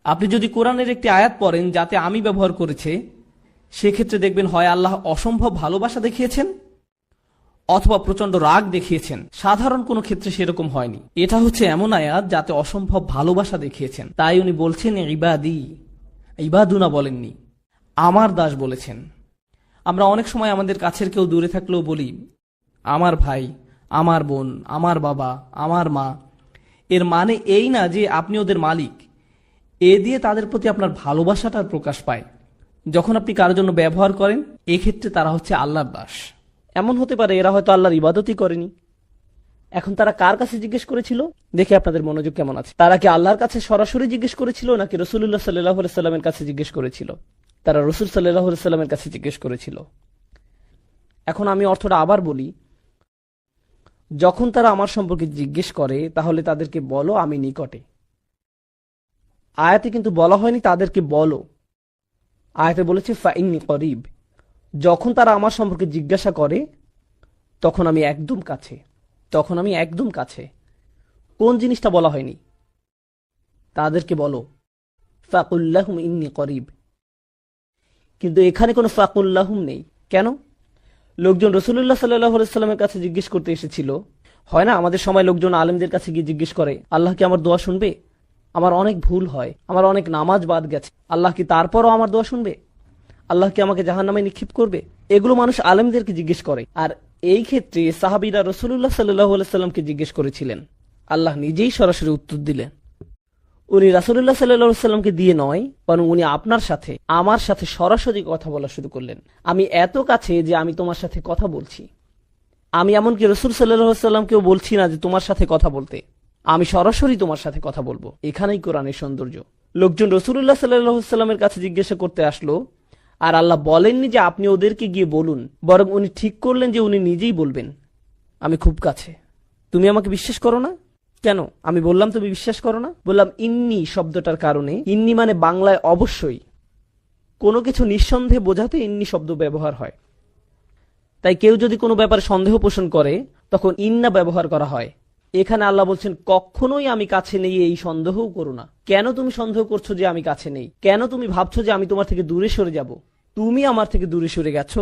আপনি যদি কোরআনের একটি আয়াত পড়েন যাতে আমি ব্যবহার করেছে, সেক্ষেত্রে দেখবেন হয় আল্লাহ অসম্ভব ভালোবাসা দেখিয়েছেন অথবা প্রচন্ড রাগ দেখিয়েছেন। সাধারণ কোনো ক্ষেত্রে সেরকম হয়নি। এটা হচ্ছে এমন আয়াত যাতে অসম্ভব ভালোবাসা দেখিয়েছেন। তাই উনি বলছেন ইবাদি, ইবাদুনা বলেননি, আমার দাস বলেছেন। আমরা অনেক সময় আমাদের কাছের কেউ দূরে থাকলেও বলি আমার ভাই, আমার বোন, আমার বাবা, আমার মা। এর মানে এই না যে আপনি ওদের মালিক। এ দিয়ে তাদের প্রতি আপনার ভালোবাসাটার প্রকাশ পায়। যখন আপনি কারোর জন্য ব্যবহার করেন, এক্ষেত্রে তারা হচ্ছে আল্লাহর দাস। এমন হতে পারে এরা হয়তো আল্লাহর ইবাদতই করেনি। এখন তারা কার কাছে জিজ্ঞেস করেছিল? দেখে আপনাদের মনোযোগ কেমন আছে। তারা কি আল্লাহর কাছে সরাসরি জিজ্ঞেস করেছিল নাকি রাসূলুল্লাহ সাল্লাল্লাহু আলাইহি সাল্লামের কাছে জিজ্ঞেস করেছিল? তারা রাসূল সাল্লাল্লাহু আলাইহি সাল্লামের কাছে জিজ্ঞেস করেছিল। এখন আমি অর্থটা আবার বলি, যখন তারা আমার সম্পর্কে জিজ্ঞেস করে তাহলে তাদেরকে বলো আমি নিকটে। আয়াতে কিন্তু বলা হয়নি তাদেরকে বলো, আয়াতে বলেছে ফাইন্নী করিব। যখন তারা আমার সম্পর্কে জিজ্ঞাসা করে তখন আমি একদম কাছে, তখন আমি একদম কাছে। কোন জিনিসটা বলা হয়নি? তাদেরকে বলো ফাকুল্লাহুম ইন্নী করিব। কিন্তু এখানে কোনো ফাকুল্লাহুম নেই। কেন? লোকজন রাসূলুল্লাহ সাল্লাল্লাহু আলাইহি সাল্লামের কাছে জিজ্ঞেস করতে এসেছিল। হয় না আমাদের সময় লোকজন আলেমদের কাছে গিয়ে জিজ্ঞেস করে আল্লাহ কি আমার দোয়া শুনবে? আমার অনেক ভুল হয়, আমার অনেক নামাজ বাদ গেছে, আল্লাহ কি তারপরও আমার দোয়া শুনবে? আল্লাহ কি আমাকে জাহান্নামে নিক্ষেপ করবে? এগুলো মানুষ আলেমদেরকে জিজ্ঞেস করে। আর এই ক্ষেত্রে সাহাবীরা রাসূলুল্লাহ সাল্লাল্লাহু আলাইহি সাল্লামকে জিজ্ঞেস করেছিলেন। আল্লাহ নিজেই সরাসরি উত্তর দিলেন। উনি রাসূলুল্লাহ সাল্লাল্লাহু আলাইহি সাল্লামকে দিয়ে নয়, বরং উনি আপনার সাথে, আমার সাথে সরাসরি কথা বলা শুরু করলেন। আমি এত কাছে যে আমি তোমার সাথে কথা বলছি। আমি এমনকি রাসূল সাল্লাল্লাহু আলাইহি সাল্লামকেও বলছি না যে তোমার সাথে কথা বলতে, আমি সরাসরি তোমার সাথে কথা বলবো। এখানেই কোরআনের সৌন্দর্য। লোকজন রাসূলুল্লাহ সাল্লাল্লাহু আলাইহি সাল্লামের কাছে জিজ্ঞাসা করতে আসলো, আর আল্লাহ বলেননি যে আপনি ওদেরকে গিয়ে বলুন, বরং উনি ঠিক করলেন যে উনি নিজেই বলবেন আমি খুব কাছে। তুমি আমাকে বিশ্বাস করো না কেন? আমি বললাম তুমি বিশ্বাস করো না? বললাম ইন্নি শব্দটার কারণে। ইন্নি মানে বাংলায় অবশ্যই, কোনো কিছু নিঃসন্দেহে বোঝাতে ইন্নি শব্দ ব্যবহার হয়। তাই কেউ যদি কোনো ব্যাপারে সন্দেহ পোষণ করে তখন ইন্না ব্যবহার করা হয়। এখানে আল্লাহ বলছেন কখনোই আমি কাছে নেই, এই সন্দেহও করো না। কেন তুমি সন্দেহ করছো যে আমি কাছে নেই? কেন তুমি ভাবছো যে আমি তোমার থেকে দূরে সরে যাব? তুমি আমার থেকে দূরে সরে গেছো,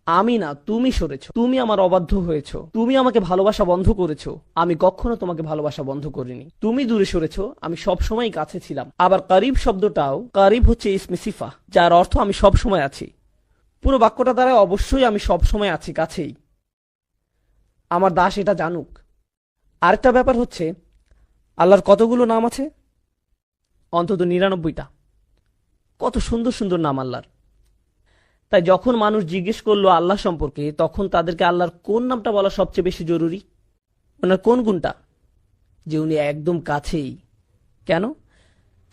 আমি না, তুমি সরেছো। তুমি আমার অবাধ্য হয়েছো, তুমি আমাকে ভালোবাসা বন্ধ করেছো। আমি কখনো তোমাকে ভালোবাসা বন্ধ করিনি। তুমি দূরে সরেছো, আমি সবসময় কাছে ছিলাম। আবার কারিব শব্দটাও, কারিব হচ্ছে ইসমে সিফা, যার অর্থ আমি সব সময় আছি। পুরো বাক্যটা দ্বারা অবশ্যই আমি সব সময় আছি, কাছেই। আমার দাস এটা জানুক। আরেকটা ব্যাপার হচ্ছে আল্লাহর কতগুলো নাম আছে? অন্তত ৯৯টা। কত সুন্দর সুন্দর নাম আল্লাহর। তাই যখন মানুষ জিজ্ঞেস করলো আল্লাহ সম্পর্কে, তখন তাদেরকে আল্লাহর কোন নামটা বলা সবচেয়ে বেশি জরুরি? ওনার কোন গুণটা? যে উনি একদম কাছেই। কেন?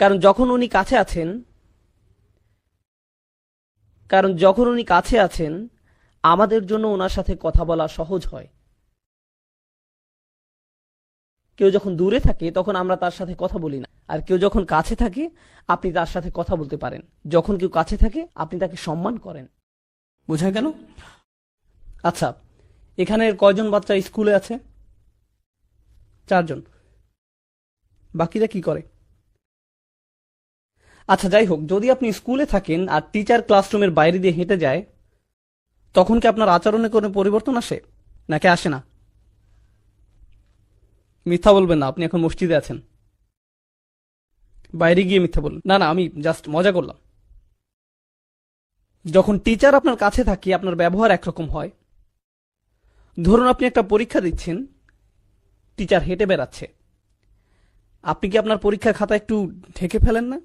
কারণ যখন উনি কাছে আছেন আমাদের জন্য ওনার সাথে কথা বলা সহজ হয়। কেউ যখন দূরে থাকে তখন আমরা তার সাথে কথা বলি না, আর কেউ যখন কাছে থাকে আপনি তার সাথে কথা বলতে পারেন। যখন কেউ কাছে থাকে আপনি তাকে সম্মান করেন। বোঝা গেল? আচ্ছা, এখানে কয়জন বাচ্চা স্কুলে আছে? 4 জন। বাকিরা কি করে? আচ্ছা যাই হোক, যদি আপনি স্কুলে থাকেন আর টিচার ক্লাসরুমের বাইরে দিয়ে হেঁটে যায়, তখন কি আপনার আচরণে কোনো পরিবর্তন আসে নাকি আসে না? মিথ্যা বলবেন না, আপনি এখন মসজিদে আছেন। বাইরে গিয়ে মিথ্যা বললেন। না না, আমি জাস্ট মজা করলাম। যখন টিচার আপনার কাছে থাকে আপনার ব্যবহার একরকম হয়। ধরুন আপনি একটা পরীক্ষা দিচ্ছেন, টিচার হেঁটে বেড়াচ্ছে, আপনি কি আপনার পরীক্ষার খাতা একটু ঢেকে ফেলেন না?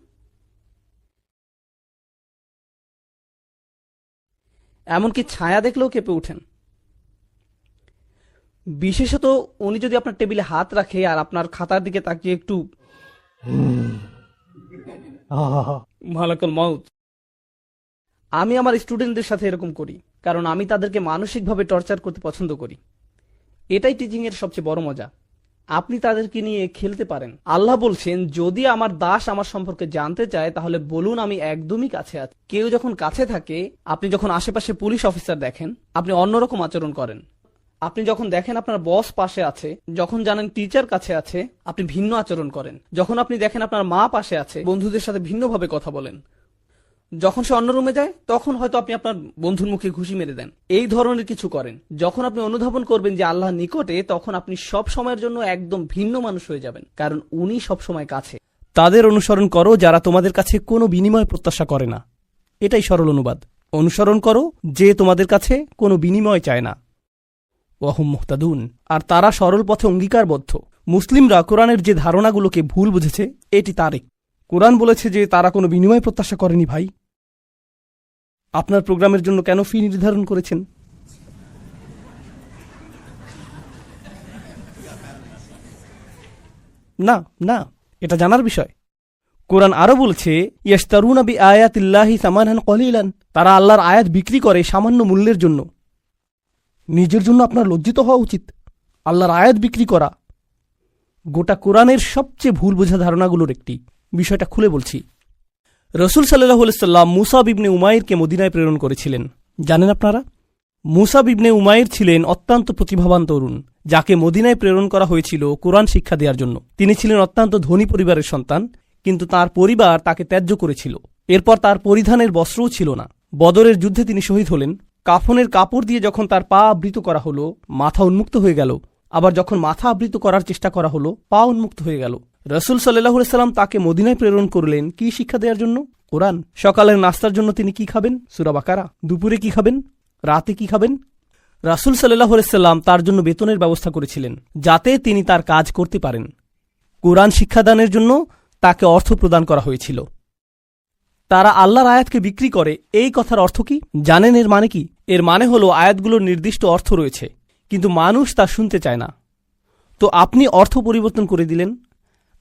এমনকি ছায়া দেখলেও কেঁপে উঠেন। বিশেষত উনি যদি আপনার টেবিলে হাত রাখে আর আপনার খাতার দিকে তাকিয়ে একটু মালাকুল মাউত। আমি আমার স্টুডেন্টদের সাথে এরকম করি, কারণ আমি তাদেরকে মানসিকভাবে টর্চার করতে পছন্দ করি। এটাই টিচিং এর সবচেয়ে বড় মজা। আপনি তাদেরকে নিয়ে খেলতে পারেন। আল্লাহ বলছেন যদি আমার দাস আমার সম্পর্কে জানতে চায় তাহলে বলুন আমি একদমই কাছে আছি। কেউ যখন কাছে থাকে, আপনি যখন আশেপাশে পুলিশ অফিসার দেখেন, আপনি অন্যরকম আচরণ করেন। আপনি যখন দেখেন আপনার বস পাশে আছে, যখন জানেন টিচার কাছে আছে, আপনি ভিন্ন আচরণ করেন। যখন আপনি দেখেন আপনার মা পাশে আছে, বন্ধুদের সাথে ভিন্নভাবে কথা বলেন। যখন সে অন্য রুমে যায়, তখন হয়তো আপনি আপনার বন্ধুর মুখে ঘুষি মেরে দেন। এই ধরনের কিছু করেন। যখন আপনি অনুধাবন করবেন যে আল্লাহ নিকটে, তখন আপনি সব সময়ের জন্য একদম ভিন্ন মানুষ হয়ে যাবেন, কারণ উনি সব সময় কাছে। তাদের অনুসরণ করো যারা তোমাদের কাছে কোনো বিনিময় প্রত্যাশা করে না। এটাই সরল অনুবাদ। অনুসরণ করো যে তোমাদের কাছে কোনো বিনিময় চায় না। ওয়াহুম মুহতাদুন, আর তারা সরল পথে অঙ্গীকারবদ্ধ। মুসলিমরা কোরআনের যে ধারণাগুলোকে ভুল বুঝেছে, এটি তারই। কোরআন বলেছে যে তারা কোনো বিনিময় প্রত্যাশা করেনি। ভাই, আপনার প্রোগ্রামের জন্য কেন ফি নির্ধারণ করেছেন? না না, এটা জানার বিষয়। কোরআন আরো বলছে, ইয়াশতারুনা বিআয়াতিল্লাহি সামানান কলিলান, তারা আল্লাহর আয়াত বিক্রি করে সামান্য মূল্যের জন্য। নিজের জন্য আপনার লজ্জিত হওয়া উচিত। আল্লাহর আয়াত বিক্রি করা গোটা কোরআনের সবচেয়ে ভুল বোঝা ধারণাগুলোর একটি। বিষয়টা খুলে বলছি। রসুল সাল্লাল্লাহু আলাইহি সাল্লাম মুসাব ইবনে উমাইরকে মদিনায় প্রেরণ করেছিলেন। জানেন আপনারা? মুসাব ইবনে উমাইর ছিলেন অত্যন্ত প্রতিভাবান তরুণ, যাকে মদিনায় প্রেরণ করা হয়েছিল কোরআন শিক্ষা দেওয়ার জন্য। তিনি ছিলেন অত্যন্ত ধনী পরিবারের সন্তান, কিন্তু তার পরিবার তাকে ত্যায্য করেছিল। এরপর তার পরিধানের বস্ত্রও ছিল না। বদরের যুদ্ধে তিনি শহীদ হলেন। কাফনের কাপড় দিয়ে যখন তার পা আবৃত করা হলো, মাথা উন্মুক্ত হয়ে গেল। আবার যখন মাথা আবৃত করার চেষ্টা করা হলো, পা উন্মুক্ত হয়ে গেল। রসুল সাল্লাল্লাহু আলাইহি সাল্লাম তাকে মদিনায় প্রেরণ করলেন কি শিক্ষা দেওয়ার জন্য? কোরআন। সকালের নাস্তার জন্য তিনি কি খাবেন? সূরা বাকারা। দুপুরে কি খাবেন? রাতে কি খাবেন? রাসূল সাল্লাল্লাহু আলাইহি সাল্লাম তার জন্য বেতনের ব্যবস্থা করেছিলেন, যাতে তিনি তার কাজ করতে পারেন। কোরআন শিক্ষাদানের জন্য তাকে অর্থ প্রদান করা হয়েছিল। তারা আল্লাহর আয়াতকে বিক্রি করে, এই কথার অর্থ কি জানেন? এর মানে কি? এর মানে হলো আয়াতগুলোর নির্দিষ্ট অর্থ রয়েছে, কিন্তু মানুষ তা শুনতে চায় না। তো আপনি অর্থ পরিবর্তন করে দিলেন,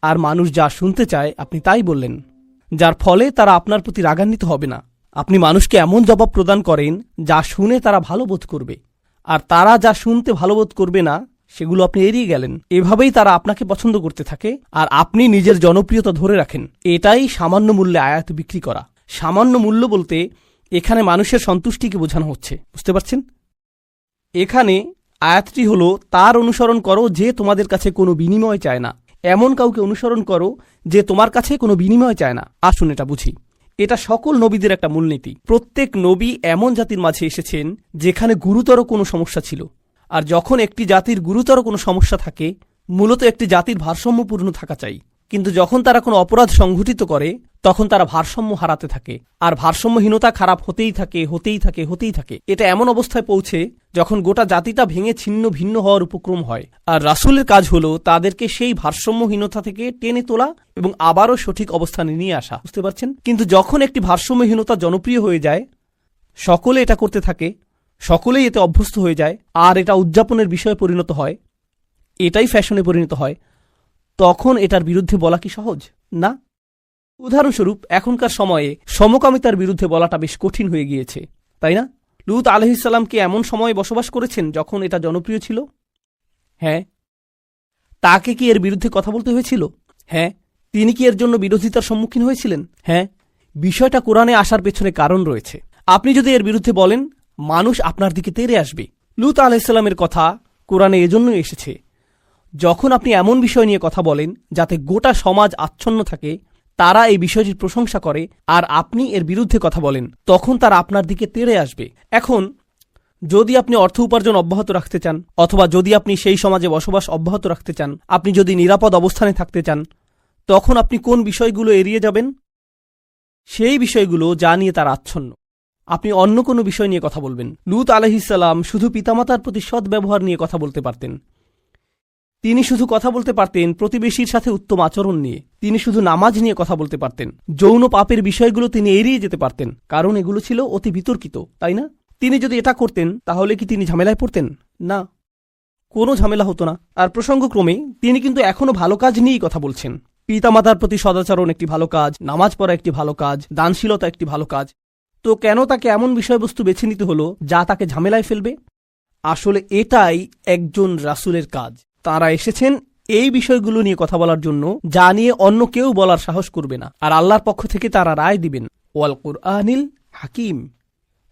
আর মানুষ যা শুনতে চায় আপনি তাই বললেন, যার ফলে তারা আপনার প্রতি রাগান্বিত হবে না। আপনি মানুষকে এমন জবাব প্রদান করেন যা শুনে তারা ভালো বোধ করবে, আর তারা যা শুনতে ভালো বোধ করবে না সেগুলো আপনি এড়িয়ে গেলেন। এভাবেই তারা আপনাকে পছন্দ করতে থাকে, আর আপনি নিজের জনপ্রিয়তা ধরে রাখেন। এটাই সামান্য মূল্যে আয়াত বিক্রি করা। সামান্য মূল্য বলতে এখানে মানুষের সন্তুষ্টিকে বোঝানো হচ্ছে। বুঝতে পারছেন? এখানে আয়াতটি হলো, তার অনুসরণ করো যে তোমাদের কাছে কোনো বিনিময় চায় না। এমন কাউকে অনুসরণ করো যে তোমার কাছে কোনো বিনিময় চায় না। আসুন এটা বুঝি। এটা সকল নবীদের একটা মূলনীতি। প্রত্যেক নবী এমন জাতির মাঝে এসেছেন যেখানে গুরুতর কোনো সমস্যা ছিল। আর যখন একটি জাতির গুরুতর কোনো সমস্যা থাকে, মূলত একটি জাতির ভারসাম্যপূর্ণ থাকা চাই। কিন্তু যখন তারা কোনো অপরাধ সংঘটিত করে, তখন তারা ভারসাম্য হারাতে থাকে, আর ভারসাম্যহীনতা খারাপ হতেই থাকে, হতেই থাকে, হতেই থাকে। এটা এমন অবস্থায় পৌঁছে যখন গোটা জাতিটা ভেঙে ছিন্ন ভিন্ন হওয়ার উপক্রম হয়। আর রাসূলের কাজ হলো তাদেরকে সেই ভারসাম্যহীনতা থেকে টেনে তোলা এবং আবারও সঠিক অবস্থানে নিয়ে আসা। বুঝতে পারছেন? কিন্তু যখন একটি ভারসাম্যহীনতা জনপ্রিয় হয়ে যায়, সকলে এটা করতে থাকে, সকলেই এতে অভ্যস্ত হয়ে যায়, আর এটা উদযাপনের বিষয়ে পরিণত হয়, এটাই ফ্যাশনে পরিণত হয়, তখন এটার বিরুদ্ধে বলা কি সহজ? না। উদাহরণস্বরূপ, এখনকার সময়ে সমকামিতার বিরুদ্ধে বলাটা বেশ কঠিন হয়ে গিয়েছে, তাই না? লূত আলাইহিস সালাম কি এমন সময়ে বসবাস করেছেন যখন এটা জনপ্রিয় ছিল? হ্যাঁ। তাকে কি এর বিরুদ্ধে কথা বলতে হয়েছিল? হ্যাঁ। তিনি কি এর জন্য বিরোধিতার সম্মুখীন হয়েছিলেন? হ্যাঁ। বিষয়টা কোরআনে আসার পেছনে কারণ রয়েছে। আপনি যদি এর বিরুদ্ধে বলেন, মানুষ আপনার দিকে তেড়ে আসবে। লূত আলাইহিস সালামের কথা কোরআনে এজন্যই এসেছে। যখন আপনি এমন বিষয় নিয়ে কথা বলেন যাতে গোটা সমাজ আচ্ছন্ন থাকে, তারা এই বিষয়টির প্রশংসা করে, আর আপনি এর বিরুদ্ধে কথা বলেন, তখন তারা আপনার দিকে তেড়ে আসবে। এখন যদি আপনি অর্থ উপার্জন অব্যাহত রাখতে চান, অথবা যদি আপনি সেই সমাজে বসবাস অব্যাহত রাখতে চান, আপনি যদি নিরাপদ অবস্থানে থাকতে চান, তখন আপনি কোন বিষয়গুলো এড়িয়ে যাবেন? সেই বিষয়গুলো যা নিয়ে তারা আচ্ছন্ন। আপনি অন্য কোনো বিষয় নিয়ে কথা বলবেন। লূত আলাইহিস সালাম শুধু পিতামাতার প্রতি সৎ ব্যবহার নিয়ে কথা বলতে পারতেন। তিনি শুধু কথা বলতে পারতেন প্রতিবেশীর সাথে উত্তম আচরণ নিয়ে। তিনি শুধু নামাজ নিয়ে কথা বলতে পারতেন। যৌন পাপের বিষয়গুলো তিনি এড়িয়ে যেতে পারতেন, কারণ এগুলো ছিল অতি বিতর্কিত, তাই না? তিনি যদি এটা করতেন, তাহলে কি তিনি ঝামেলায় পড়তেন? না, কোনো ঝামেলা হতো না। আর প্রসঙ্গক্রমে তিনি কিন্তু এখনো ভালো কাজ নিয়েই কথা বলছেন। পিতামাতার প্রতি সদাচরণ একটি ভালো কাজ, নামাজ পড়া একটি ভালো কাজ, দানশীলতা একটি ভালো কাজ। তো কেন তাকে এমন বিষয়বস্তু বেছে নিতে হলো যা তাকে ঝামেলায় ফেলবে? আসলে এটাই একজন রাসূলের কাজ। তারা এসেছেন এই বিষয়গুলো নিয়ে কথা বলার জন্য, যা নিয়ে অন্য কেউ বলার সাহস করবে না। আর আল্লাহর পক্ষ থেকে তারা রায় দিবেন, ওয়াল কুরআনিল হাকিম।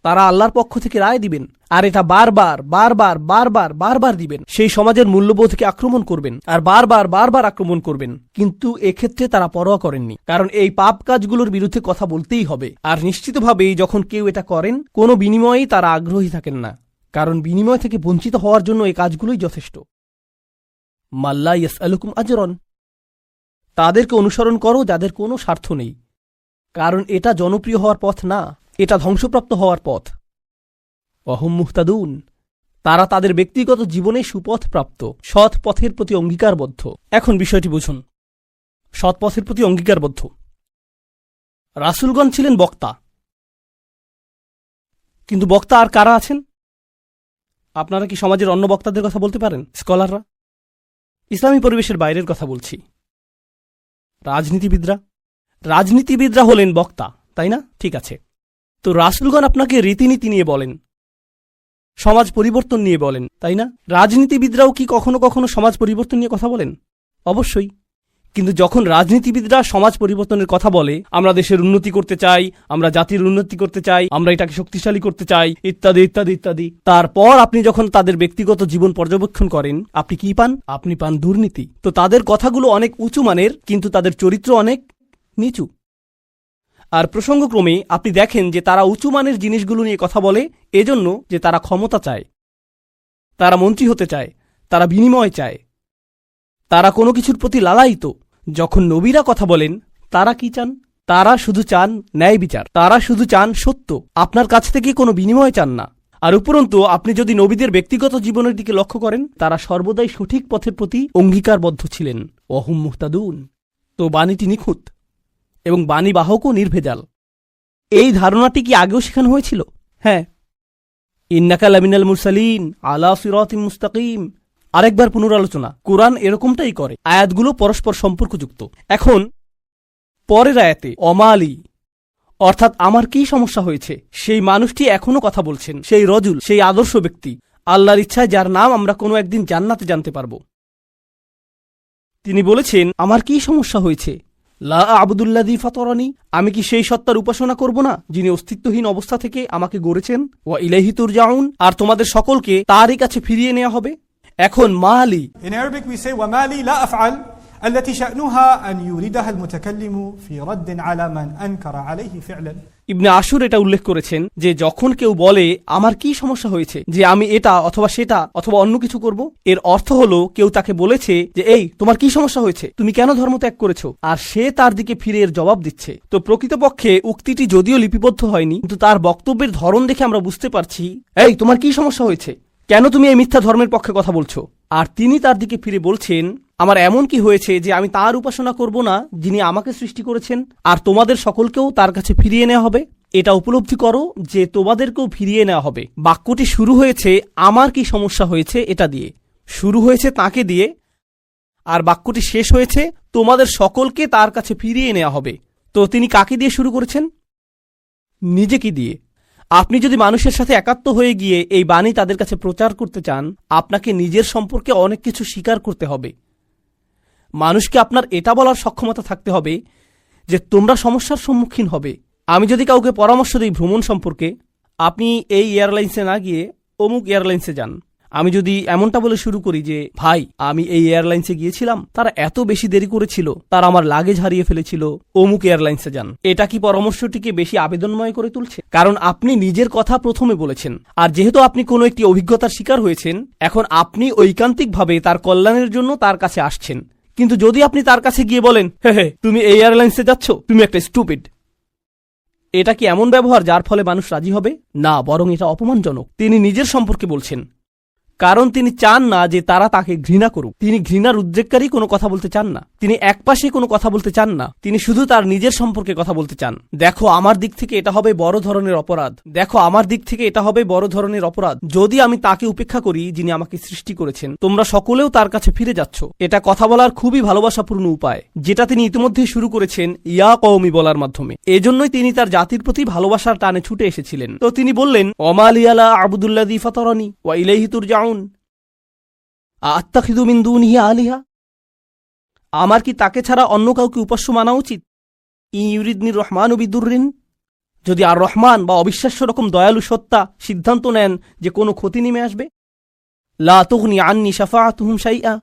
তারা আল্লাহর পক্ষ থেকে রায় দিবেন, আর এটা বারবার বারবার বারবার বারবার দিবেন। সেই সমাজের মূল্যবোধকে আক্রমণ করবেন আর বারবার বারবার আক্রমণ করবেন। কিন্তু এক্ষেত্রে তারা পরোয়া করেননি, কারণ এই পাপ কাজগুলোর বিরুদ্ধে কথা বলতেই হবে। আর নিশ্চিতভাবেই যখন কেউ এটা করেন, কোনো বিনিময়েই তারা আগ্রহী থাকেন না, কারণ বিনিময় থেকে বঞ্চিত হওয়ার জন্য এই কাজগুলোই যথেষ্ট। মাল্লা ইয়াসআলুকুম আজরান, তাদেরকে অনুসরণ করো যাদের কোনো স্বার্থ নেই, কারণ এটা জনপ্রিয় হওয়ার পথ না, এটা ধ্বংসপ্রাপ্ত হওয়ার পথ। ওয়াহুম মুহতাদুন, তারা তাদের ব্যক্তিগত জীবনে সুপথ প্রাপ্ত, সৎ পথের প্রতি অঙ্গীকারবদ্ধ। এখন বিষয়টি বুঝুন, সৎ পথের প্রতি অঙ্গীকারবদ্ধ। রাসূলগণ ছিলেন বক্তা, কিন্তু বক্তা আর কারা আছেন? আপনারা কি সমাজের অন্য বক্তাদের কথা বলতে পারেন? স্কলাররা। ইসলামী পরিবেশের বাইরের কথা বলছি। রাজনীতিবিদরা হলেন বক্তা, তাই না? ঠিক আছে, তো রাসূলগণ আপনাকে রীতিনীতি নিয়ে বলেন, সমাজ পরিবর্তন নিয়ে বলেন, তাই না? রাজনীতিবিদরাও কি কখনো কখনো সমাজ পরিবর্তন নিয়ে কথা বলেন? অবশ্যই। কিন্তু যখন রাজনীতিবিদরা সমাজ পরিবর্তনের কথা বলে, আমরা দেশের উন্নতি করতে চাই, আমরা জাতির উন্নতি করতে চাই, আমরা এটাকে শক্তিশালী করতে চাই, ইত্যাদি ইত্যাদি ইত্যাদি, তারপর আপনি যখন তাদের ব্যক্তিগত জীবন পর্যবেক্ষণ করেন, আপনি কি পান? আপনি পান দুর্নীতি। তো তাদের কথাগুলো অনেক উঁচু মানের, কিন্তু তাদের চরিত্র অনেক নিচু। আর প্রসঙ্গক্রমে আপনি দেখেন যে তারা উঁচু মানের জিনিসগুলো নিয়ে কথা বলে এজন্য যে তারা ক্ষমতা চায়, তারা মন্ত্রী হতে চায়, তারা বিনিময় চায়, তারা কোনো কিছুর প্রতি লালায়িত। যখন নবীরা কথা বলেন, তারা কি চান? তারা শুধু চান ন্যায় বিচার, তারা শুধু চান সত্য, আপনার কাছ থেকে কোনো বিনিময় চান না। আর উপরন্তু আপনি যদি নবীদের ব্যক্তিগত জীবনের দিকে লক্ষ্য করেন, তারা সর্বদাই সঠিক পথের প্রতি অঙ্গীকারবদ্ধ ছিলেন। ওয়াহুম মুহতাদুন। তো বাণীটি নিখুঁত এবং বাণীবাহকও নির্ভেজাল। এই ধারণাটি কি আগেও শেখানো হয়েছিল? হ্যাঁ, ইন্নাকা লামিনাল মুরসালিন আলা সিরাতিম মুস্তাকিম। আরেকবার পুনরালোচনা, কোরআন এরকমটাই করে, আয়াতগুলো পরস্পর সম্পর্কযুক্ত। এখন পরের আয়াতে অমালি, অর্থাৎ আমার কি সমস্যা হয়েছে, সেই মানুষটি এখনো কথা বলছেন, সেই রজুল, সেই আদর্শ ব্যক্তি, আল্লাহর ইচ্ছায় যার নাম আমরা কোনো একদিন জান্নাতে জানতে পারব। তিনি বলেছেন, আমার কি সমস্যা হয়েছে? লা আবুদুল্লাযী ফাতারানি, আমি কি সেই সত্তার উপাসনা করব না যিনি অস্তিত্বহীন অবস্থা থেকে আমাকে গড়েছেন? ওয়া ইলাইহি তুরজাউন, আর তোমাদের সকলকে তারই কাছে ফিরিয়ে নেওয়া হবে। এখন মালি, In Arabic we say وما لي لا أفعل التي شأنها أن يوردها المتكلم في رد على من أنكر عليه فعلا। ইবনে আশুর এটা উল্লেখ করেছেন যে যখন কেউ বলে আমার কি সমস্যা হয়েছে যে আমি এটা অথবা সেটা অথবা অন্য কিছু করব, এর অর্থ হলো কেউ তাকে বলেছে যে এই তোমার কি সমস্যা হয়েছে, তুমি কেন ধর্ম ত্যাগ করেছো, আর সে তার দিকে ফিরে এর জবাব দিচ্ছে। তো প্রকৃতপক্ষে উক্তিটি যদিও লিপিবদ্ধ হয়নি, কিন্তু তার বক্তব্যের ধরন দেখে আমরা বুঝতে পারছি, এই তোমার কি সমস্যা হয়েছে, কেন তুমি এই মিথ্যা ধর্মের পক্ষে কথা বলছো? আর তিনি তার দিকে ফিরে বলছেন, আমার এমন কি হয়েছে যে আমি তার উপাসনা করব না যিনি আমাকে সৃষ্টি করেছেন, আর তোমাদের সকলকেও তার কাছে ফিরিয়ে নেওয়া হবে। এটা উপলব্ধি করো যে তোমাদেরকেও ফিরিয়ে নেওয়া হবে। বাক্যটি শুরু হয়েছে আমার কি সমস্যা হয়েছে এটা দিয়ে, শুরু হয়েছে তাকে দিয়ে, আর বাক্যটি শেষ হয়েছে তোমাদের সকলকে তার কাছে ফিরিয়ে নেওয়া হবে। তো তিনি কাকে দিয়ে শুরু করেছেন? নিজেকে দিয়ে। আপনি যদি মানুষের সাথে একাত্ম হয়ে গিয়ে এই বাণী তাদের কাছে প্রচার করতে চান, আপনাকে নিজের সম্পর্কে অনেক কিছু স্বীকার করতে হবে। মানুষকে আপনার এটা বলার সক্ষমতা থাকতে হবে যে তোমরা সমস্যার সম্মুখীন হবে। আমি যদি কাউকে পরামর্শ দিই ভ্রমণ সম্পর্কে, আপনি এই এয়ারলাইন্সে না গিয়ে অমুক এয়ারলাইন্সে যান, আমি যদি এমনটা বলে শুরু করি যে ভাই আমি এই এয়ারলাইন্সে গিয়েছিলাম, তারা এত বেশি দেরি করেছিল, তারা আমার লাগেজ হারিয়ে ফেলেছিল, অমুক এয়ারলাইন্সে যান, এটা কি পরামর্শটিকে বেশি আবেদনময় করে তুলছে? কারণ আপনি নিজের কথা প্রথমে বলেছেন, আর যেহেতু আপনি কোনো একটি অভিজ্ঞতার শিকার হয়েছেন, এখন আপনি ঐকান্তিকভাবে তার কল্যাণের জন্য তার কাছে আসছেন। কিন্তু যদি আপনি তার কাছে গিয়ে বলেন হে তুমি এই এয়ারলাইন্সে যাচ্ছ, তুমি একটা স্টুপিড, এটা কি এমন ব্যবহার যার ফলে মানুষ রাজি হবে? না, বরং এটা অপমানজনক। তিনি নিজের সম্পর্কে বলছেন, কারণ তিনি চান না যে তারা তাকে ঘৃণা করুক। তিনি ঘৃণার উদ্রেককারী কোনো কথা বলতে চান না, তিনি একপাশে কোনো কথা বলতে চান না, তিনি শুধু তার নিজের সম্পর্কে কথা বলতে চান। দেখো আমার দিক থেকে এটা হবে বড় ধরনের অপরাধ, দেখো আমার দিক থেকে এটা হবে বড় ধরনের অপরাধ যদি আমি তাকে উপেক্ষা করি যিনি আমাকে সৃষ্টি করেছেন। তোমরা সকলেও তার কাছে ফিরে যাচ্ছ। এটা কথা বলার খুবই ভালোবাসাপূর্ণ উপায়, যেটা তিনি ইতিমধ্যেই শুরু করেছেন ইয়া কওমি বলার মাধ্যমে। এজন্যই তিনি তার জাতির প্রতি ভালোবাসার টানে ছুটে এসেছিলেন। তো তিনি বললেন ওমালিয়ালা আবুদুল্লাযী ফাতারানি ওয়া ইলাইহি তুরজাউন আত্তাখিযু মিন দুনিহি আলিহা, আমার কি তাকে ছাড়া অন্য কাউকে উপাস্য মানা উচিত? ইউরিদনির রহমানু বিদুররিন, যদি আর রহমান বা অবিশ্বাস্য রকম দয়ালু সত্তা সিদ্ধান্ত নেন যে কোনো ক্ষতি নেমে আসবে, লা তুগনি আন্নি শাফাআতুহুম শাইআ,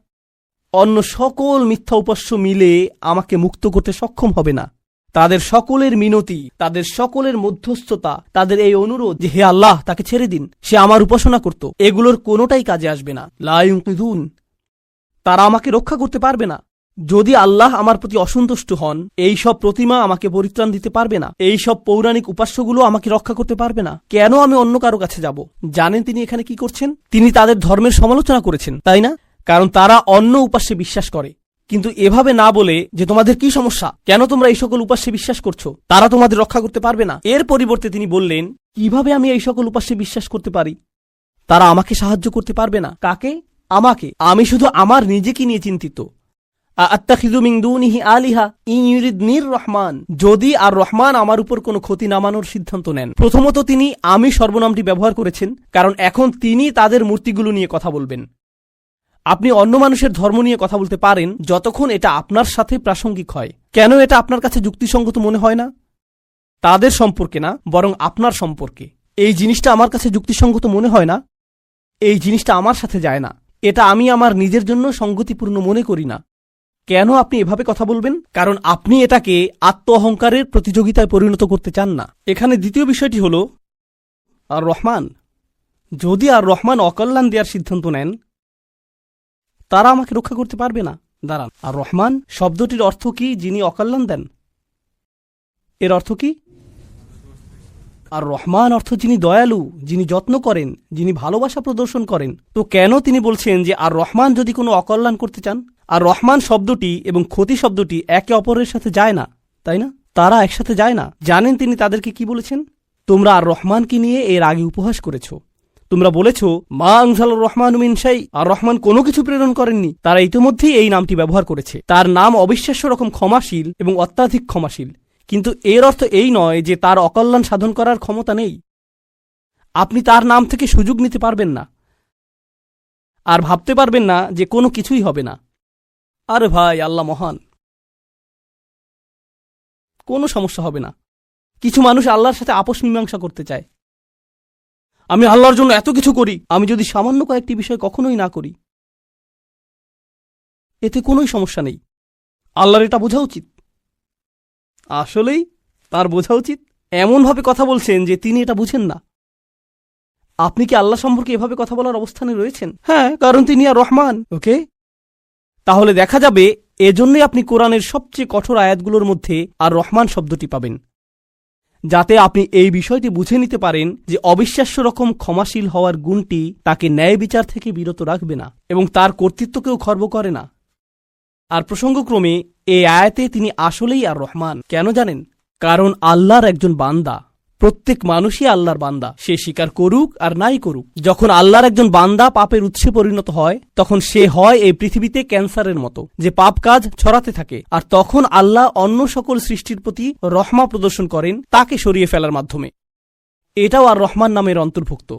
অন্য সকল মিথ্যা উপাস্য মিলে আমাকে মুক্ত করতে সক্ষম হবে না। তাদের সকলের মিনতি, তাদের সকলের মধ্যস্থতা, তাদের এই অনুরোধ যে হে আল্লাহ তাকে ছেড়ে দিন, সে আমার উপাসনা করত, এগুলোর কোনোটাই কাজে আসবে না। লা ইউনকিযুন, তারা আমাকে রক্ষা করতে পারবে না। যদি আল্লাহ আমার প্রতি অসন্তুষ্ট হন, এই সব প্রতিমা আমাকে পরিত্রাণ দিতে পারবে না, এই সব পৌরাণিক উপাস্যগুলো আমাকে রক্ষা করতে পারবে না। কেন আমি অন্য কারো কাছে যাব? জানেন তিনি এখানে কি করছেন? তিনি তাদের ধর্মের সমালোচনা করেছেন, তাই না? কারণ তারা অন্য উপাস্যে বিশ্বাস করে। কিন্তু এভাবে না বলে যে তোমাদের কি সমস্যা, কেন তোমরা এই সকল উপাস্যে বিশ্বাস করছো, তারা তোমাদের রক্ষা করতে পারবে না, এর পরিবর্তে তিনি বললেন কিভাবে আমি এই সকল উপাস্যে বিশ্বাস করতে পারি? তারা আমাকে সাহায্য করতে পারবে না। কাকে? আমাকে। আমি শুধু আমার নিজেকে নিয়ে চিন্তিত। আত্তাখিযু মিন দুনিহি আলিহা ইন ইউরিদনির রহমান, যদি আর রহমান আমার উপর কোনো ক্ষতি নামানোর সিদ্ধান্ত নেন। প্রথমত তিনি আমি সর্বনামটি ব্যবহার করেছেন, কারণ এখন তিনি তাদের মূর্তিগুলো নিয়ে কথা বলবেন। আপনি অন্য মানুষের ধর্ম নিয়ে কথা বলতে পারেন যতক্ষণ এটা আপনার সাথে প্রাসঙ্গিক হয়। কেন এটা আপনার কাছে যুক্তিসঙ্গত মনে হয় না? তাদের সম্পর্কে না, বরং আপনার সম্পর্কে। এই জিনিসটা আমার কাছে যুক্তিসঙ্গত মনে হয় না, এই জিনিসটা আমার সাথে যায় না, এটা আমি আমার নিজের জন্য সঙ্গতিপূর্ণ মনে করি না। কেন আপনি এভাবে কথা বলবেন? কারণ আপনি এটাকে আত্ম অহংকারের প্রতিযোগিতায় পরিণত করতে চান না। এখানে দ্বিতীয় বিষয়টি হল আর রহমান, যদি আর রহমান অকল্যাণ দেওয়ার সিদ্ধান্ত নেন, তারা আমাকে রক্ষা করতে পারবে না। দাঁড়ান, আর রহমান শব্দটির অর্থ কি? যিনি অকল্যাণ দেন। এর অর্থ কি? আর রহমান অর্থ যিনি দয়ালু, যিনি যত্ন করেন, যিনি ভালোবাসা প্রদর্শন করেন। তো কেন তিনি বলছেন যে আর রহমান যদি কোনো অকল্যাণ করতে চান? আর রহমান শব্দটি এবং ক্ষতি শব্দটি একে অপরের সাথে যায় না, তাই না? তারা একসাথে যায় না। জানেন তিনি তাদেরকে কি বলেছেন? তোমরা আর রহমানকে নিয়ে এর আগে উপহাস করেছ। তোমরা বলেছ মা আনজালার রহমান মিন শাই, আর রহমান কোনো কিছু প্রেরণ করেননি। তারা ইতিমধ্যেই এই নামটি ব্যবহার করেছে। তার নাম অবিশ্বাস্য রকম ক্ষমাশীল এবং অত্যাধিক ক্ষমাশীল, কিন্তু এর অর্থ এই নয় যে তার অকল্যাণ সাধন করার ক্ষমতা নেই। আপনি তার নাম থেকে সুযোগ নিতে পারবেন না, আর ভাবতে পারবেন না যে কোনো কিছুই হবে না। আরে ভাই, আল্লাহ মহান, কোনো সমস্যা হবে না। কিছু মানুষ আল্লাহর সাথে আপোষ মীমাংসা করতে চায়। আমি আল্লাহর জন্য এত কিছু করি, আমি যদি সামান্য কয়েকটি বিষয় কখনোই না করি, এতে কোনোই সমস্যা নেই। আল্লাহর এটা বোঝা উচিত। আসলেই তার বোঝা উচিত। এমনভাবে কথা বলছেন যে তিনি এটা বুঝেন না। আপনি কি আল্লাহ সম্পর্কে এভাবে কথা বলার অবস্থানে রয়েছেন? হ্যাঁ, কারণ তিনি আর রহমান। ওকে, তাহলে দেখা যাবে এজন্যই আপনি কোরআনের সবচেয়ে কঠোর আয়াতগুলোর মধ্যে আর রহমান শব্দটি পাবেন, যাতে আপনি এই বিষয়টি বুঝে নিতে পারেন যে অবিশ্বাস্য রকম ক্ষমাশীল হওয়ার গুণটি তাকে ন্যায় বিচার থেকে বিরত রাখবে না এবং তার কর্তৃত্বকেও খর্ব করে না। আর প্রসঙ্গক্রমে এই আয়াতে তিনি আসলেই আর রহমান। কেন জানেন? কারণ আল্লাহর একজন বান্দা, প্রত্যেক মানুষই আল্লাহর বান্দা, সে স্বীকার করুক আর নাই করুক। যখন আল্লাহর একজন বান্দা পাপের উৎসে পরিণত হয়, তখন সে হয় এই পৃথিবীতে ক্যান্সারের মতো, যে পাপ কাজ ছড়াতে থাকে। আর তখন আল্লাহ অন্য সকল সৃষ্টির প্রতি রহমা প্রদর্শন করেন তাকে সরিয়ে ফেলার মাধ্যমে। এটাও আর রহমান নামের অন্তর্ভুক্ত।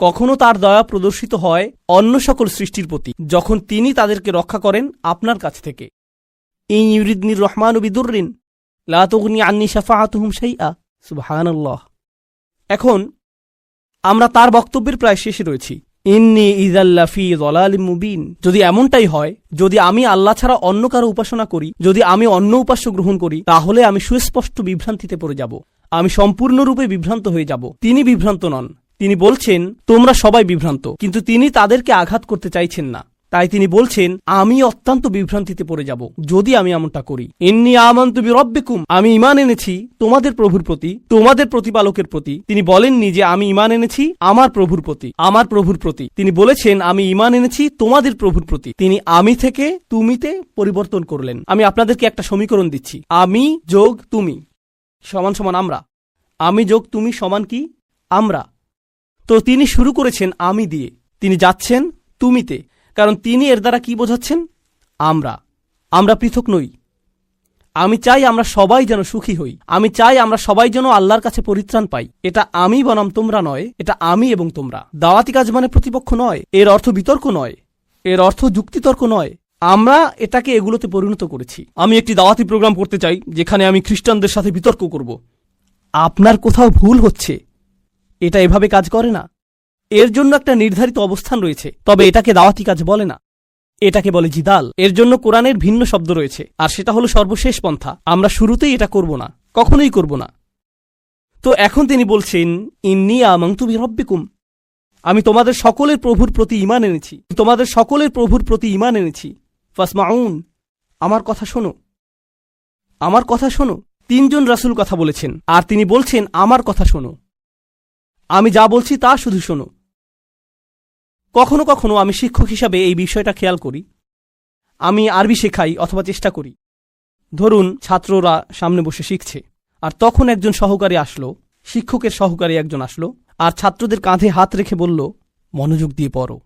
কখনো তার দয়া প্রদর্শিত হয় অন্য সকল সৃষ্টির প্রতি, যখন তিনি তাদেরকে রক্ষা করেন আপনার কাছ থেকে। ইন ইউরিদনির রহমান বিদুররিন লা তুগনি আন্নি শাফাআতুহুম শাইআ। সুবহানাল্লাহ। এখন আমরা তার বক্তব্যের প্রায় শেষে রয়েছি। ইন্নী ইযাল্লা ফী যালালিম মুবিন। যদি এমনটাই হয়, যদি আমি আল্লাহ ছাড়া অন্য কারো উপাসনা করি, যদি আমি অন্য উপাস্য গ্রহণ করি, তাহলে আমি সুস্পষ্ট বিভ্রান্তিতে পড়ে যাব। আমি সম্পূর্ণরূপে বিভ্রান্ত হয়ে যাব। তিনি বিভ্রান্ত নন। তিনি বলছেন তোমরা সবাই বিভ্রান্ত, কিন্তু তিনি তাদেরকে আঘাত করতে চাইছেন না। তাই তিনি বলছেন আমি অত্যন্ত বিভ্রান্তিতে পড়ে যাব যদি আমি এমনটা করি। ইন্নী আমানতু বিরব্বিকুম, আমি ঈমান এনেছি তোমাদের প্রভুর প্রতি, তোমাদের প্রতিপালকের প্রতি। তিনি বলেননি যে আমি ঈমান এনেছি আমার প্রভুর প্রতি, আমার প্রভুর প্রতি। তিনি বলেছেন আমি ঈমান এনেছি তোমাদের প্রভুর প্রতি। তিনি আমি থেকে তুমিতে পরিবর্তন করলেন। আমি আপনাদেরকে একটা সমীকরণ দিচ্ছি। আমি যোগ তুমি সমান সমান আমরা। আমি যোগ তুমি সমান কি? আমরা। তো তিনি শুরু করেছেন আমি দিয়ে, তিনি যাচ্ছেন তুমিতে, কারণ তিনি এর দ্বারা কি বোঝাচ্ছেন? আমরা পৃথক নই। আমি চাই আমরা সবাই যেন সুখী হই। আমি চাই আমরা সবাই যেন আল্লাহর কাছে পরিত্রাণ পাই। এটা আমি বনাম তোমরা নয়, এটা আমি এবং তোমরা। দাওয়াতি কাজ মানে প্রতিপক্ষ নয়, এর অর্থ বিতর্ক নয়, এর অর্থ যুক্তিতর্ক নয়। আমরা এটাকে এগুলোতে পরিণত করেছি। আমি একটি দাওয়াতি প্রোগ্রাম করতে চাই যেখানে আমি খ্রিস্টানদের সাথে বিতর্ক করব। আপনার কোথাও ভুল হচ্ছে, এটা এভাবে কাজ করে না। এর জন্য একটা নির্ধারিত অবস্থান রয়েছে, তবে এটাকে দাওয়াতি কাজ বলে না, এটাকে বলে জিদাল। এর জন্য কোরআনের ভিন্ন শব্দ রয়েছে, আর সেটা হলো সর্বশেষ পন্থা। আমরা শুরুতেই এটা করব না, কখনোই করব না। তো এখন তিনি বলছেন, ইন্নী আমানতু বিরব্বিকুম, আমি তোমাদের সকলের প্রভুর প্রতি ঈমান এনেছি, তোমাদের সকলের প্রভুর প্রতি ঈমান এনেছি। ফাসমাউন, আমার কথা শোনো, আমার কথা শোনো। তিনজন রাসূল কথা বলেছেন, আর তিনি বলছেন আমার কথা শোনো, আমি যা বলছি তা শুধু শোনো। কখনো কখনো আমি শিক্ষক হিসাবে এই বিষয়টা খেয়াল করি। আমি আরবি শেখাই অথবা চেষ্টা করি। ধরুন ছাত্ররা সামনে বসে শিখছে, আর তখন একজন সহকারী আসলো, শিক্ষকের সহকারী একজন আসলো, আর ছাত্রদের কাঁধে হাত রেখে বলল, মনোযোগ দিয়ে পড়ো।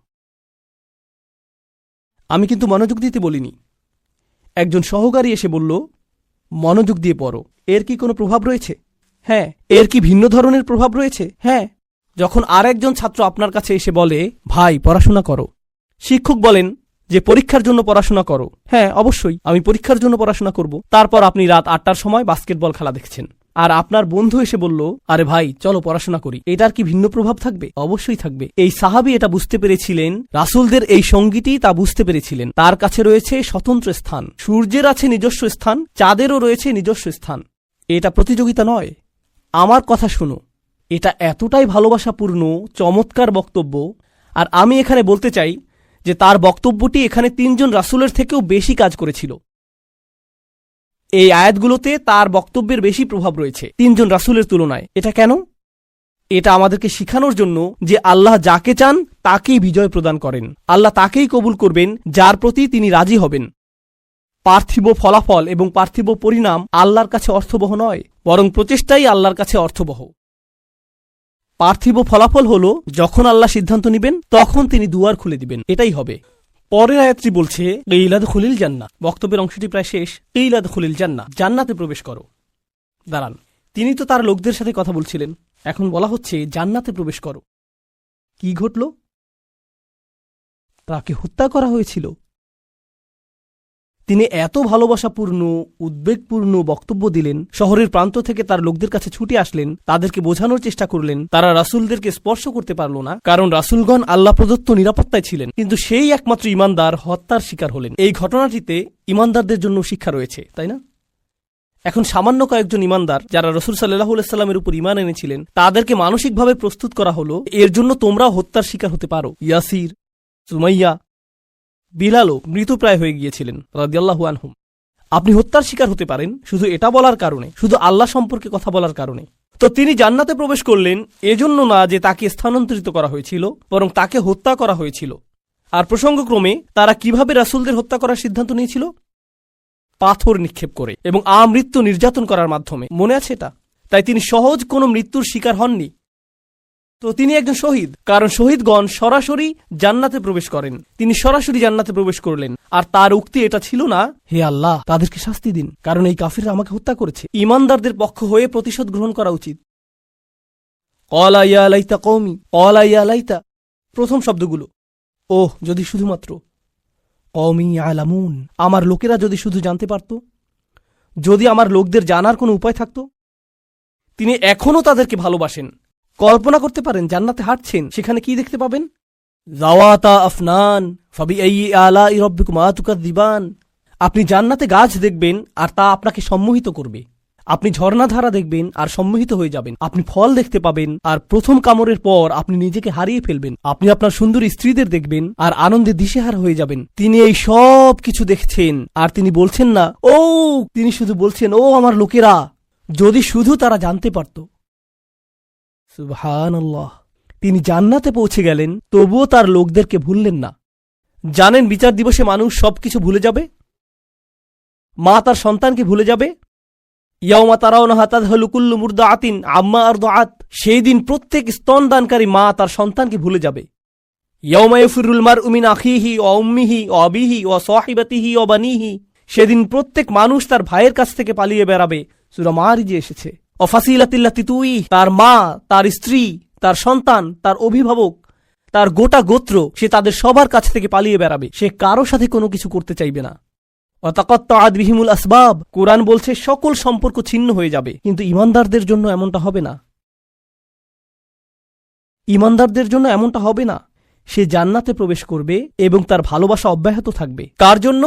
আমি কিন্তু মনোযোগ দিতে বলিনি। একজন সহকারী এসে বলল, মনোযোগ দিয়ে পড়ো। এর কি কোনো প্রভাব রয়েছে? হ্যাঁ। এর কি ভিন্ন ধরনের প্রভাব রয়েছে? হ্যাঁ। যখন আর একজন ছাত্র আপনার কাছে এসে বলে, ভাই পড়াশোনা করো, শিক্ষক বলেন যে পরীক্ষার জন্য পড়াশোনা করো। হ্যাঁ, অবশ্যই আমি পরীক্ষার জন্য পড়াশোনা করব। তারপর আপনি রাত 8টার সময় বাস্কেটবল খেলা দেখছেন, আর আপনার বন্ধু এসে বলল, আরে ভাই চলো পড়াশোনা করি। এটার কি ভিন্ন প্রভাব থাকবে? অবশ্যই থাকবে। এই সাহাবী এটা বুঝতে পেরেছিলেন, রাসূলদের এই সঙ্গীটি তা বুঝতে পেরেছিলেন। তার কাছে রয়েছে স্বতন্ত্র স্থান, সূর্যের আছে নিজস্ব স্থান, চাঁদেরও রয়েছে নিজস্ব স্থান। এটা প্রতিযোগিতা নয়। আমার কথা শুনো, এটা এতটাই ভালোবাসাপূর্ণ চমৎকার বক্তব্য। আর আমি এখানে বলতে চাই যে তার বক্তব্যটি এখানে তিনজন রাসূলের থেকেও বেশি কাজ করেছিল। এই আয়াতগুলোতে তার বক্তব্যের বেশি প্রভাব রয়েছে তিনজন রাসূলের তুলনায়। এটা কেন? এটা আমাদেরকে শিখানোর জন্য যে আল্লাহ যাকে চান তাকেই বিজয় প্রদান করেন, আল্লাহ তাকেই কবুল করবেন যার প্রতি তিনি রাজি হবেন। পার্থিব ফলাফল এবং পার্থিব পরিণাম আল্লাহর কাছে অর্থবহ নয়, বরং প্রচেষ্টাই আল্লাহর কাছে অর্থবহ। পার্থিব ফলাফল হল যখন আল্লাহ সিদ্ধান্ত নিবেন তখন তিনি দুয়ার খুলে দিবেন, এটাই হবে। পরের আয়াতটি বলছে, কিলা দুখুলিল জান্নাহ। বক্তব্যের অংশটি প্রায় শেষ। কিলা দুখুলিল জান্নাহ, জান্নাতে প্রবেশ করো। দাঁড়ান, তিনি তো তার লোকদের সাথে কথা বলছিলেন, এখন বলা হচ্ছে জান্নাতে প্রবেশ করো। কি ঘটল? তাকে হত্যা করা হয়েছিল। তিনি এত ভালোবাসাপূর্ণ উদ্বেগপূর্ণ বক্তব্য দিলেন, শহরের প্রান্ত থেকে তার লোকদের কাছে ছুটে আসলেন, তাদেরকে বোঝানোর চেষ্টা করলেন। তারা রাসূলদেরকে স্পর্শ করতে পারল না, কারণ রাসূলগণ আল্লাহ প্রদত্ত নিরাপত্তায় ছিলেন। কিন্তু সেই একমাত্র ঈমানদার হত্যার শিকার হলেন। এই ঘটনাটিতে ঈমানদারদের জন্য শিক্ষা রয়েছে, তাই না? এখন সামান্য কয়েকজন ঈমানদার যারা রাসূল সাল্লাল্লাহু আলাইহি ওয়াসাল্লামের উপর ঈমান এনেছিলেন, তাদেরকে মানসিকভাবে প্রস্তুত করা হলো, এর জন্য তোমরাও হত্যার শিকার হতে পারো। ইয়াসির, সুমাইয়া, বিলালও মৃতপ্রায় হয়ে গিয়েছিলেন রাদিয়াল্লাহু আনহুম। আপনি হত্যার শিকার হতে পারেন শুধু এটা বলার কারণে, শুধু আল্লাহ সম্পর্কে কথা বলার কারণে। তো তিনি জান্নাতে প্রবেশ করলেন এজন্য না যে তাকে স্থানান্তরিত করা হয়েছিল, বরং তাকে হত্যা করা হয়েছিল। আর প্রসঙ্গক্রমে তারা কিভাবে রাসূলদের হত্যা করার সিদ্ধান্ত নিয়েছিল? পাথর নিক্ষেপ করে এবং আমৃত্যু নির্যাতন করার মাধ্যমে। মনে আছে এটা? তাই তিনি সহজ কোনো মৃত্যুর শিকার হননি। তো তিনি একজন শহীদ, কারণ শহীদগণ সরাসরি জান্নাতে প্রবেশ করেন। তিনি সরাসরি জান্নাতে প্রবেশ করলেন। আর তার উক্তি এটা ছিল না, হে আল্লাহ তাদেরকে শাস্তি দিন, কারণ এই কাফিররা আমাকে হত্যা করেছে। ঈমানদারদের পক্ষ হয়ে প্রতিশোধ গ্রহণ করা উচিত। ক্বালা ইয়া লাইতা কওমি, ক্বালা ইয়া লাইতা, প্রথম শব্দগুলো, ওহ যদি শুধুমাত্র, কওমি ইয়ালামুন, আমার লোকেরা যদি শুধু জানতে পারত, যদি আমার লোকদের জানার কোনো উপায় থাকত। তিনি এখনও তাদেরকে ভালোবাসেন। কল্পনা করতে পারেন জান্নাতে হাঁটছেন, সেখানে কি দেখতে পাবেন? যাওয়াতা আফনান ফাবিআইয়ি আলাই রাব্বিকুমা তুকাযযিবান। আপনি জান্নাতে গাছ দেখবেন আর তা আপনাকে সম্মোহিত করবে। আপনি ঝর্ণাধারা দেখবেন আর সম্মোহিত হয়ে যাবেন। আপনি ফল দেখতে পাবেন আর প্রথম কামড়ের পর আপনি নিজেকে হারিয়ে ফেলবেন। আপনি আপনার সুন্দরী স্ত্রীদের দেখবেন আর আনন্দে দিশেহারা হয়ে যাবেন। তিনি এই সব কিছু দেখছেন আর তিনি বলছেন না ও, তিনি শুধু বলছেন, ও আমার লোকেরা, যদি শুধু তারা জানতে পারত। সুবহানাল্লাহ। তিনি জান্নাতে পৌঁছে গেলেন, তবুও তার লোকদেরকে ভুললেন না। জানেন বিচার দিবসে মানুষ সবকিছু ভুলে যাবে। মা তার সন্তানকে ভুলে যাবে। ইয়াউমা তারাউনাহা তাযহালু কুল্লু মুরদাআতিন আম্মা আরদাআত। সেই দিন প্রত্যেক স্তনদানকারী মা তার সন্তানকে ভুলে যাবে। ইয়াউমা ইয়াফিরুল মারউ মিন আখিহি ওয়া উম্মিহি ওয়া আবিহি ওয়া সাহিবাতিহি ওয়া বানিহি। সেদিন প্রত্যেক মানুষ তার ভাইয়ের কাছ থেকে পালিয়ে বেড়াবে। সূরা মারিজে এসেছে। ওয়া ফাসিলাতিল্লাতি তুই, তার মা, তার স্ত্রী, তার সন্তান, তার অভিভাবক, তার গোটা গোত্র, সে তাদের সবার কাছ থেকে পালিয়ে বেড়াবে। সে কারো সাথে কোনো কিছু করতে চাইবে না। ওয়াতাকাত্তাআত বিহিমুল আসবাব, কোরআন বলছে সকল সম্পর্ক ছিন্ন হয়ে যাবে, কিন্তু ঈমানদারদের জন্য এমনটা হবে না। ঈমানদারদের জন্য এমনটা হবে না। সে জান্নাতে প্রবেশ করবে এবং তার ভালোবাসা অব্যাহত থাকবে। কার জন্য?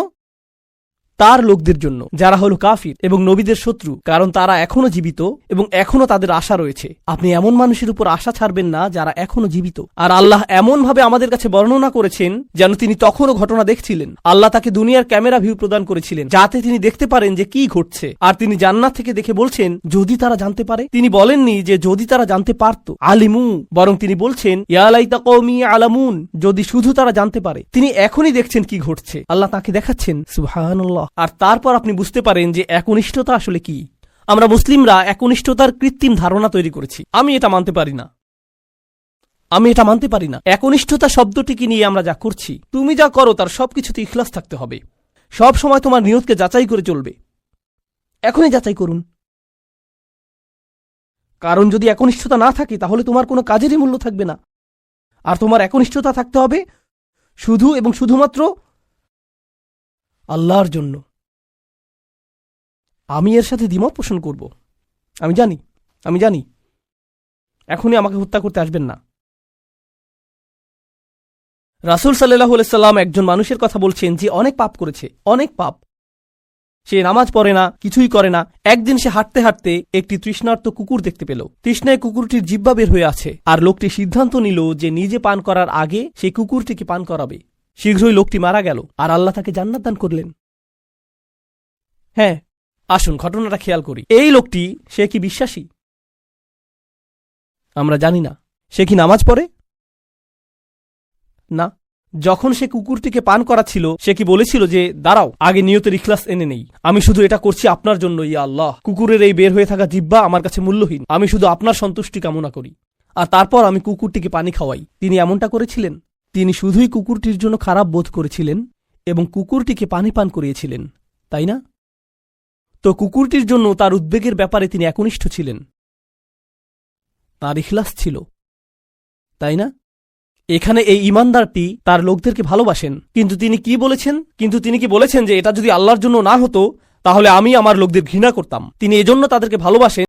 তার লোকদের জন্য যারা হলো কাফির এবং নবীদের শত্রু, কারণ তারা এখনো জীবিত এবং এখনো তাদের আশা রয়েছে। আপনি এমন মানুষের উপর আশা ছাড়বেন না যারা এখনো জীবিত। আর আল্লাহ এমন ভাবে আমাদের কাছে বর্ণনা করেছেন যেন তিনি তখনও ঘটনা দেখছিলেন। আল্লাহ তাকে দুনিয়ার ক্যামেরা ভিউ প্রদান করেছিলেন যাতে তিনি দেখতে পারেন যে কি ঘটছে। আর তিনি জান্নাত থেকে দেখে বলছেন যদি তারা জানতে পারে। তিনি বলেননি যে যদি তারা জানতে পারত, আলিমু, বরং তিনি বলছেন ইয়া লাইতা কওমি আলামুন, যদি শুধু তারা জানতে পারে। তিনি এখনই দেখছেন কি ঘটছে, আল্লাহ তাকে দেখাচ্ছেন। সুবহানাল্লাহ। আর তারপর আপনি বুঝতে পারেন যে একনিষ্ঠতা আসলে কি। আমরা মুসলিমরা একনিষ্ঠতার কৃত্রিম ধারণা তৈরি করেছি। আমি এটা মানতে পারি না। একনিষ্ঠতা শব্দটিকে নিয়ে আমরা যা করছি, তুমি যা করো তার সবকিছুতে ইখলাস থাকতে হবে। সব সময় তোমার নিয়তকে যাচাই করে চলবে। এখনই যাচাই করুন, কারণ যদি একনিষ্ঠতা না থাকে তাহলে তোমার কোনো কাজেরই মূল্য থাকবে না। আর তোমার একনিষ্ঠতা থাকতে হবে শুধু এবং শুধুমাত্র আল্লাহর জন্য। আমি এর সাথে দ্বিমত পোষণ করব, আমি জানি। এখনই আমাকে হত্যা করতে আসবেন না। রাসূল সাল্লাল্লাহু আলাইহি সাল্লাম একজন মানুষের কথা বলছেন যে অনেক পাপ করেছে, অনেক পাপ। সে নামাজ পড়ে না, কিছুই করে না। একদিন সে হাঁটতে হাঁটতে একটি তৃষ্ণার্ত কুকুর দেখতে পেল। তৃষ্ণায় কুকুরটির জিহ্বা বের হয়ে আছে। আর লোকটি সিদ্ধান্ত নিল যে নিজে পান করার আগে সেই কুকুরটিকে পান করাবে। শীঘ্রই লোকটি মারা গেল আর আল্লাহ তাকে জান্নাত দান করলেন। হ্যাঁ, আসুন ঘটনাটা খেয়াল করি। এই লোকটি, সে কি বিশ্বাসী? আমরা জানি না। সে কি নামাজ পড়ে? না। যখন সে কুকুরটিকে পান করাচ্ছিল, সে কি বলেছিল যে দাঁড়াও, আগে নিয়তের ইখলাস এনে নেই, আমি শুধু এটা করছি আপনার জন্য, ইয়া আল্লাহ। কুকুরের এই বের হয়ে থাকা জিহ্বা আমার কাছে মূল্যহীন, আমি শুধু আপনার সন্তুষ্টি কামনা করি, আর তারপর আমি কুকুরটিকে পানি খাওয়াই। তিনি এমনটা করেছিলেন? তিনি শুধুই কুকুরটির জন্য খারাপ বোধ করেছিলেন এবং কুকুরটিকে পানি পান করিয়েছিলেন, তাই না? তো কুকুরটির জন্য তার উদ্বেগের ব্যাপারে তিনি একনিষ্ঠ ছিলেন, তার ইখলাস ছিল, তাই না? এখানে এই ঈমানদারটি তার লোকদেরকে ভালোবাসেন, কিন্তু তিনি কি বলেছেন যে এটা যদি আল্লাহর জন্য না হতো তাহলে আমি আমার লোকদের ঘৃণা করতাম। তিনি এজন্য তাদেরকে ভালোবাসেন